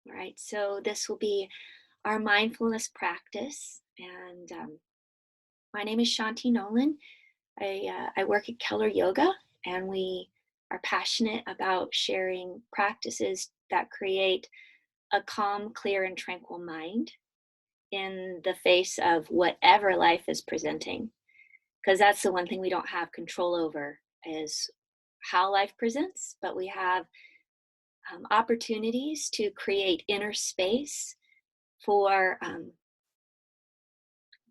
All right, so this will be our mindfulness practice. And my name is Shanti Nolan. I work at Keller Yoga, and we are passionate about sharing practices that create a calm, clear, and tranquil mind in the face of whatever life is presenting. Because that's the one thing we don't have control over is how life presents, but we have opportunities to create inner space for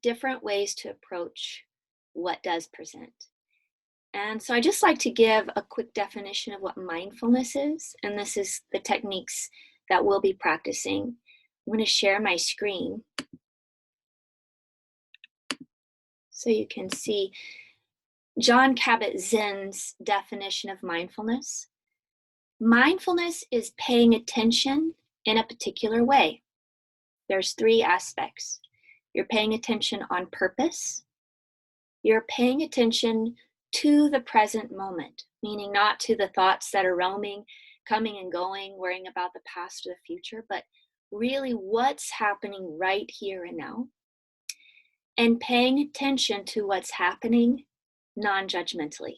different ways to approach what does present. And so I just like to give a quick definition of what mindfulness is. And this is the techniques that we'll be practicing. I'm going to share my screen so you can see Jon Kabat-Zinn's definition of mindfulness. Mindfulness is paying attention in a particular way. There's three aspects. You're paying attention on purpose. You're paying attention to the present moment, meaning not to the thoughts that are roaming, coming and going, worrying about the past or the future, but really what's happening right here and now. And paying attention to what's happening non-judgmentally.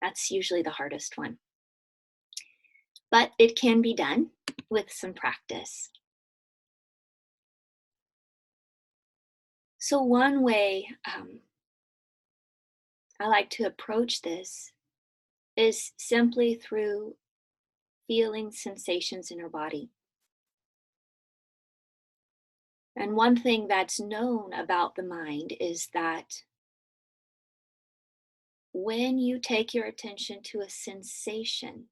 That's usually the hardest one. But it can be done with some practice. So one way I like to approach this is simply through feeling sensations in our body. And one thing that's known about the mind is that when you take your attention to a sensation,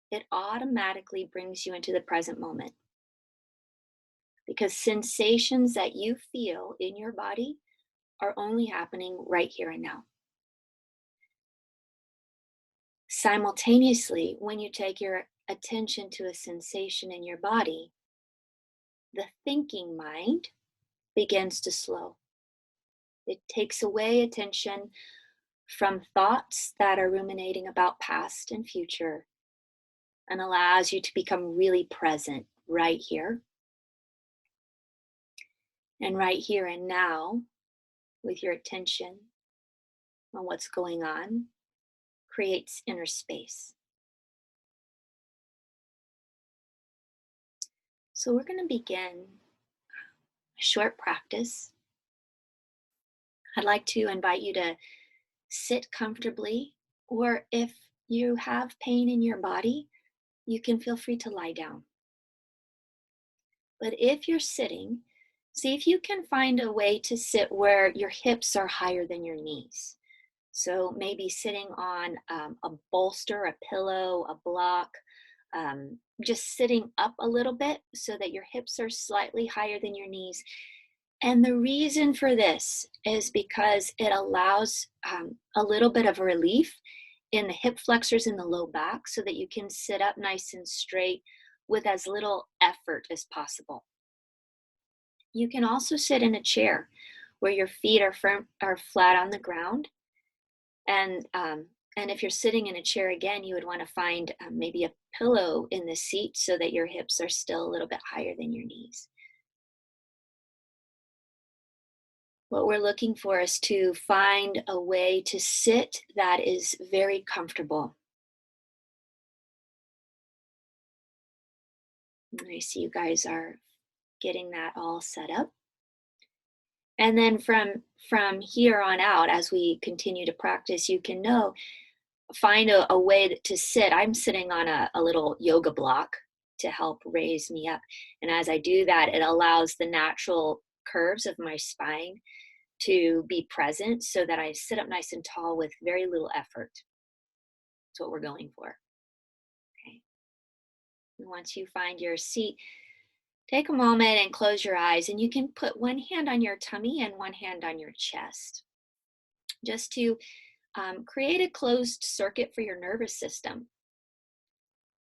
it automatically brings you into the present moment. Because sensations that you feel in your body are only happening right here and now. Simultaneously, when you take your attention to a sensation in your body, the thinking mind begins to slow. It takes away attention from thoughts that are ruminating about past and future and allows you to become really present right here. And right here and now, with your attention on what's going on, creates inner space. So we're going to begin a short practice. I'd like to invite you to sit comfortably, or if you have pain in your body, you can feel free to lie down. But if you're sitting, see if you can find a way to sit where your hips are higher than your knees. So maybe sitting on a bolster, a pillow, a block, just sitting up a little bit so that your hips are slightly higher than your knees. And the reason for this is because it allows a little bit of relief in the hip flexors in the low back so that you can sit up nice and straight with as little effort as possible. You can also sit in a chair where your feet are flat on the ground. And if you're sitting in a chair again, you would want to find maybe a pillow in the seat so that your hips are still a little bit higher than your knees. What we're looking for is to find a way to sit that is very comfortable. And I see you guys are getting that all set up. And then from here on out, as we continue to practice, you can find a way to sit. I'm sitting on a little yoga block to help raise me up. And as I do that, it allows the natural curves of my spine to be present so that I sit up nice and tall with very little effort. That's what we're going for. Okay. And once you find your seat, take a moment and close your eyes, and you can put one hand on your tummy and one hand on your chest, just to create a closed circuit for your nervous system.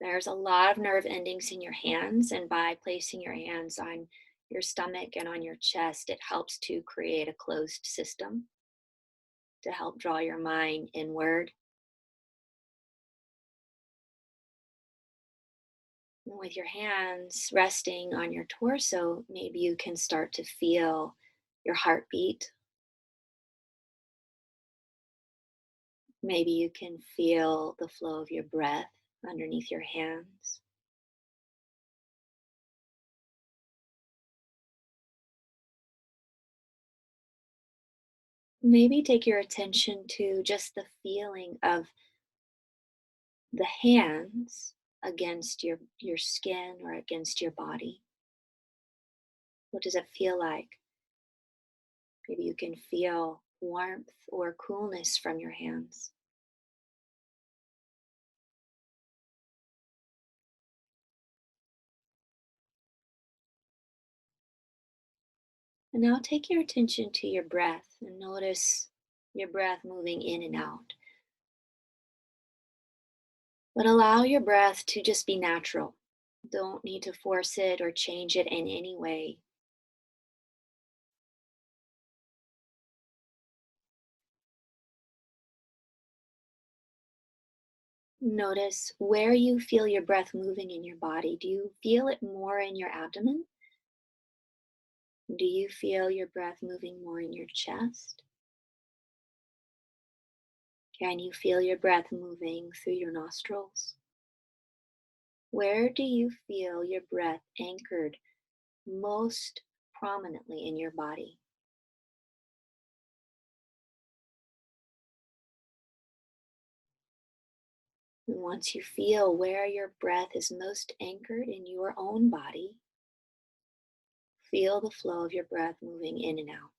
There's a lot of nerve endings in your hands, and by placing your hands on your stomach and on your chest, it helps to create a closed system to help draw your mind inward. And with your hands resting on your torso, maybe you can start to feel your heartbeat. Maybe you can feel the flow of your breath underneath your hands. Maybe take your attention to just the feeling of the hands against your skin or against your body. What does it feel like? Maybe you can feel warmth or coolness from your hands. And now take your attention to your breath and notice your breath moving in and out. But allow your breath to just be natural. Don't need to force it or change it in any way. Notice where you feel your breath moving in your body. Do you feel it more in your abdomen? Do you feel your breath moving more in your chest? Can you feel your breath moving through your nostrils? Where do you feel your breath anchored most prominently in your body? And once you feel where your breath is most anchored in your own body, feel the flow of your breath moving in and out.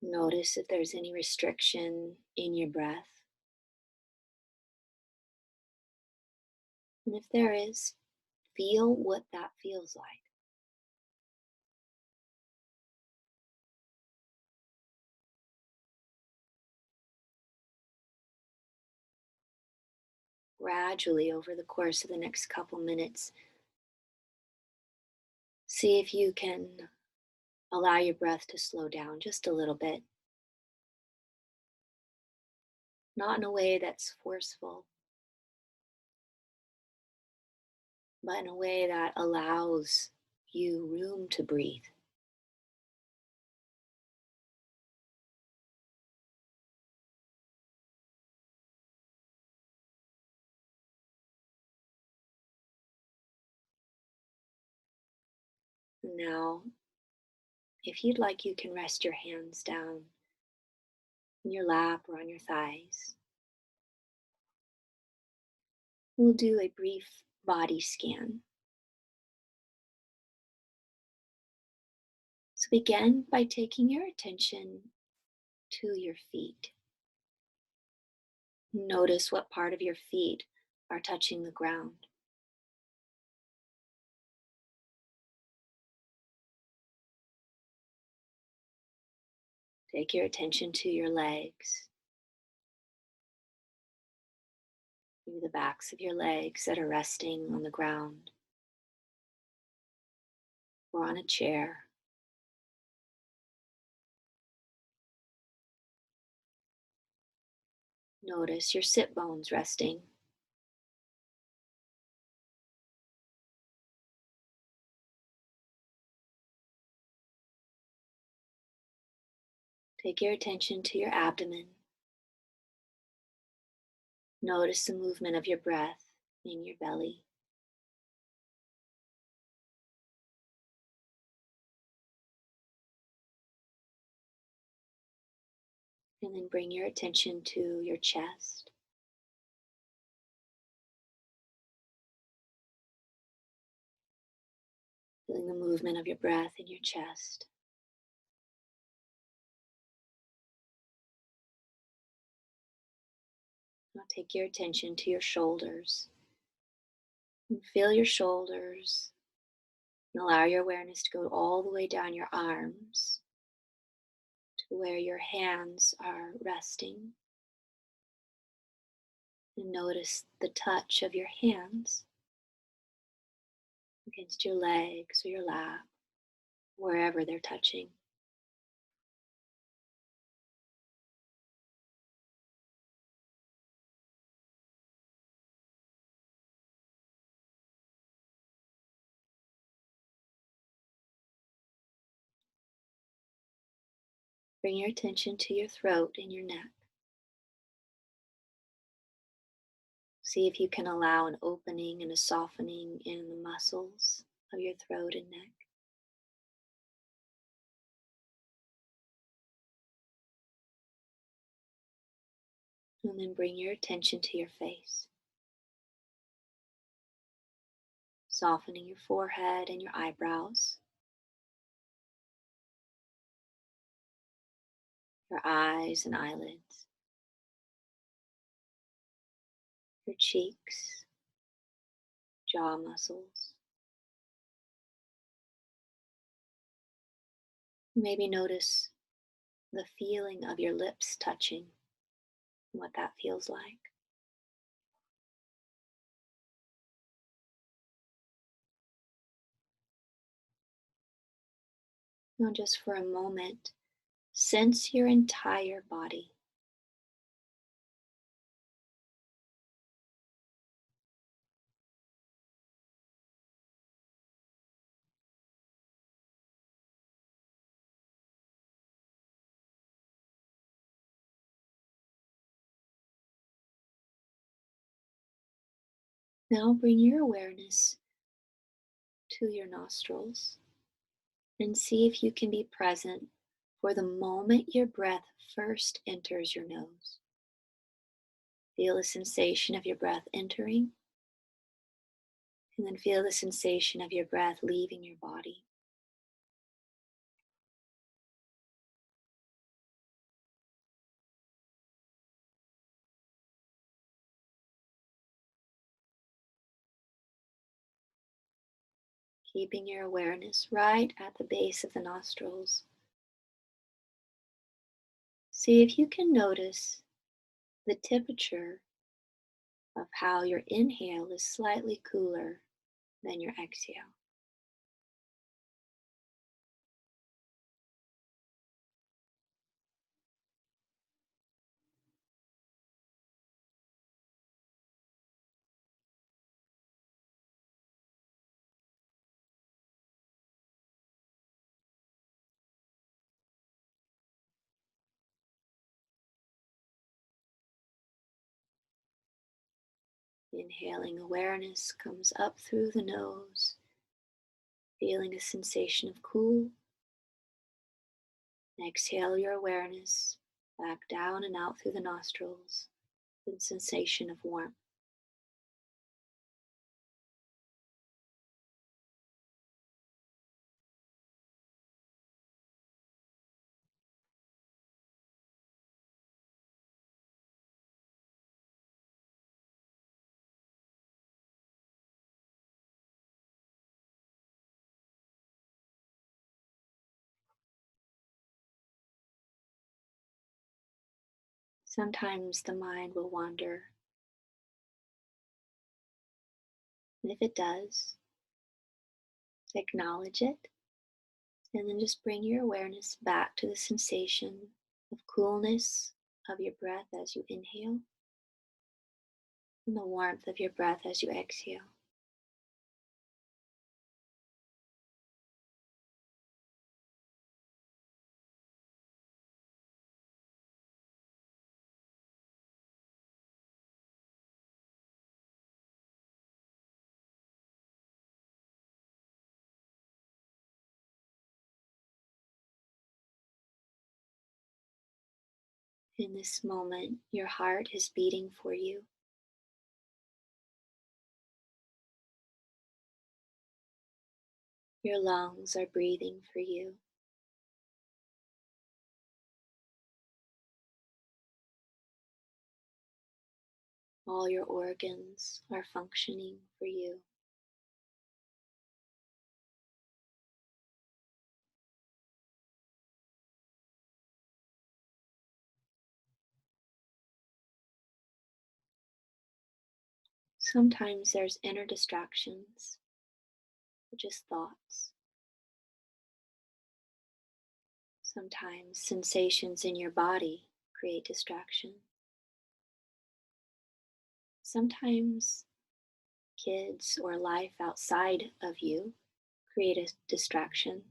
Notice if there's any restriction in your breath. And if there is, feel what that feels like. Gradually, over the course of the next couple minutes, see if you can allow your breath to slow down just a little bit. Not in a way that's forceful, but in a way that allows you room to breathe. Now, if you'd like, you can rest your hands down in your lap or on your thighs. We'll do a brief body scan. So begin by taking your attention to your feet. Notice what part of your feet are touching the ground. Take your attention to your legs, maybe the backs of your legs that are resting on the ground or on a chair. Notice your sit bones resting. Take your attention to your abdomen. Notice the movement of your breath in your belly. And then bring your attention to your chest. Feeling the movement of your breath in your chest. Now take your attention to your shoulders. And feel your shoulders. And allow your awareness to go all the way down your arms to where your hands are resting. And notice the touch of your hands against your legs or your lap, wherever they're touching. Bring your attention to your throat and your neck. See if you can allow an opening and a softening in the muscles of your throat and neck. And then bring your attention to your face, softening your forehead and your eyebrows, your eyes and eyelids, your cheeks, jaw muscles. Maybe notice the feeling of your lips touching, what that feels like. Now, just for a moment, sense your entire body. Now, bring your awareness to your nostrils and see if you can be present for the moment your breath first enters your nose. Feel the sensation of your breath entering, and then feel the sensation of your breath leaving your body. Keeping your awareness right at the base of the nostrils. See if you can notice the temperature of how your inhale is slightly cooler than your exhale. Inhaling awareness comes up through the nose, feeling a sensation of cool. Exhale your awareness back down and out through the nostrils, the sensation of warmth. Sometimes the mind will wander, and if it does, acknowledge it, and then just bring your awareness back to the sensation of coolness of your breath as you inhale and the warmth of your breath as you exhale. In this moment, your heart is beating for you. Your lungs are breathing for you. All your organs are functioning for you. Sometimes there's inner distractions, just thoughts. Sometimes sensations in your body create distraction. Sometimes kids or life outside of you create a distraction.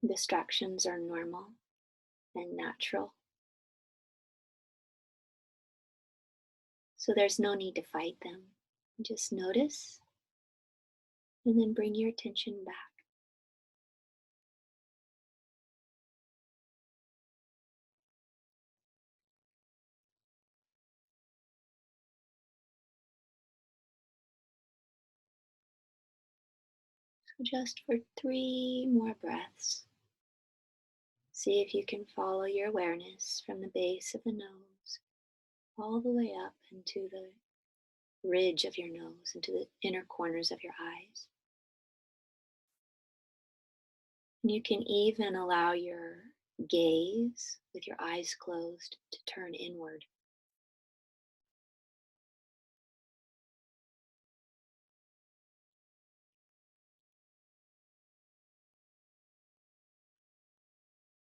Distractions are normal and natural, so there's no need to fight them. Just notice and then bring your attention back. So just for 3 more breaths, see if you can follow your awareness from the base of the nose all the way up into the ridge of your nose, into the inner corners of your eyes. And you can even allow your gaze with your eyes closed to turn inward.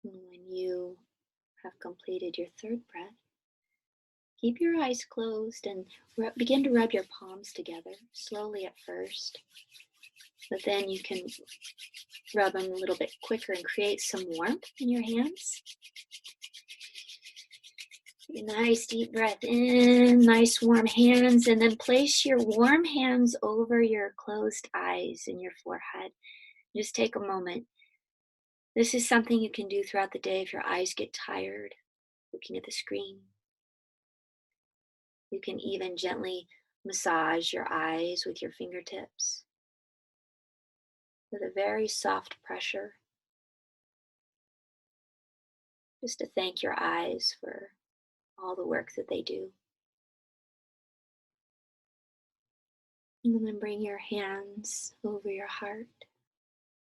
And when you have completed your third breath, keep your eyes closed and begin to rub your palms together, slowly at first, but then you can rub them a little bit quicker and create some warmth in your hands. Take a nice deep breath in, nice warm hands, and then place your warm hands over your closed eyes and your forehead. Just take a moment. This is something you can do throughout the day if your eyes get tired looking at the screen. You can even gently massage your eyes with your fingertips with a very soft pressure, just to thank your eyes for all the work that they do. And then bring your hands over your heart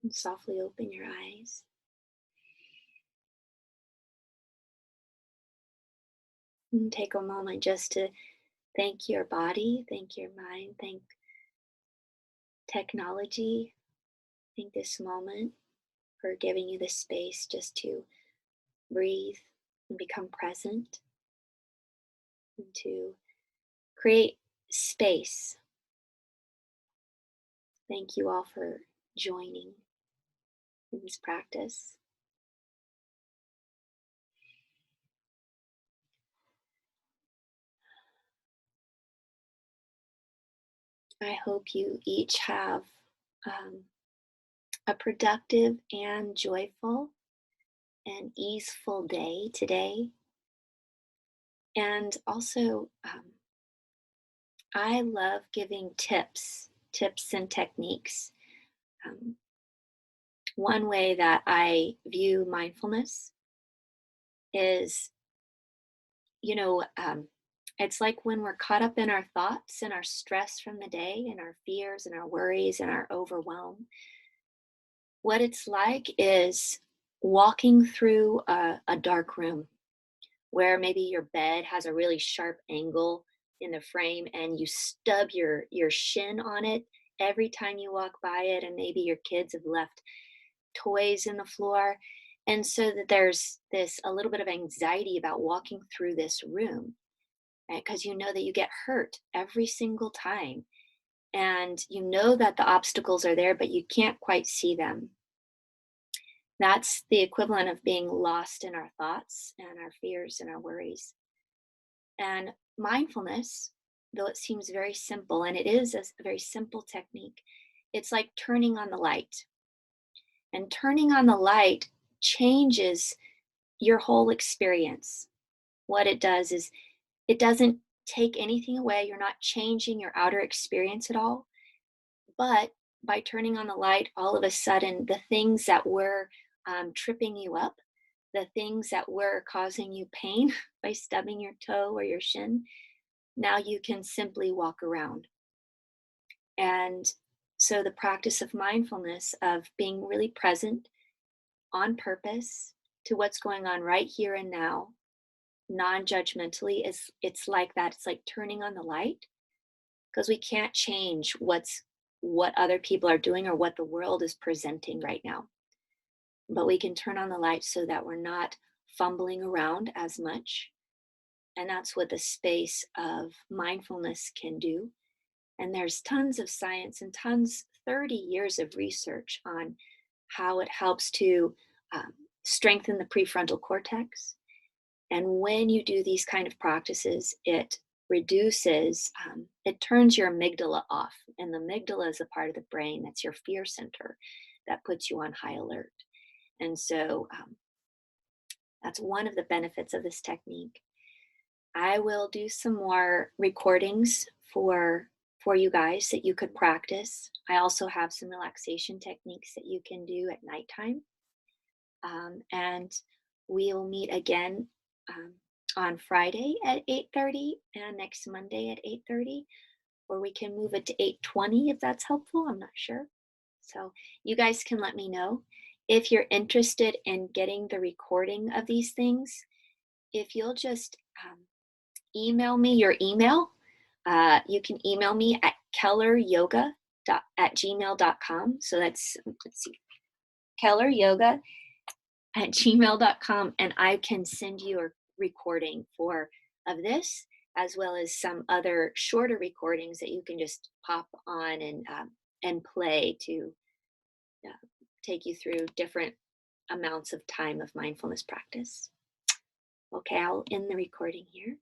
and softly open your eyes. And take a moment just to thank your body, thank your mind, thank technology, thank this moment for giving you the space just to breathe and become present and to create space. Thank you all for joining in this practice. I hope you each have um, a productive and joyful and easeful day today. And also, I love giving tips and techniques. Um, One way that I view mindfulness is, you know, it's like when we're caught up in our thoughts and our stress from the day and our fears and our worries and our overwhelm. What it's like is walking through a dark room where maybe your bed has a really sharp angle in the frame and you stub your shin on it every time you walk by it, and maybe your kids have left toys in the floor, and so that there's this a little bit of anxiety about walking through this room, right? Because you know that you get hurt every single time, and you know that the obstacles are there but you can't quite see them. That's the equivalent of being lost in our thoughts and our fears and our worries. And mindfulness, though it seems very simple, and it is a very simple technique, it's like turning on the light. And turning on the light changes your whole experience. What it does is it doesn't take anything away. You're not changing your outer experience at all. But by turning on the light, all of a sudden, the things that were tripping you up, the things that were causing you pain by stubbing your toe or your shin, now you can simply walk around. And so the practice of mindfulness, of being really present on purpose, to what's going on right here and now, non-judgmentally, is it's like that. It's like turning on the light, because we can't change what other people are doing or what the world is presenting right now. But we can turn on the light so that we're not fumbling around as much. And that's what the space of mindfulness can do. And there's tons of science and tons, 30 years of research on how it helps to um, strengthen the prefrontal cortex. And when you do these kind of practices, it turns your amygdala off. And the amygdala is a part of the brain that's your fear center that puts you on high alert. And so that's one of the benefits of this technique. I will do some more recordings for you guys that you could practice. I also have some relaxation techniques that you can do at nighttime. And we'll meet again um, on Friday at 8:30 and next Monday at 8:30, or we can move it to 8:20 if that's helpful. I'm not sure. So you guys can let me know if you're interested in getting the recording of these things. If you'll just email me your email, you can email me at kelleryoga@gmail.com. So let's see, kelleryoga@gmail.com, and I can send you a recording of this, as well as some other shorter recordings that you can just pop on and play to uh, take you through different amounts of time of mindfulness practice. Okay, I'll end the recording here.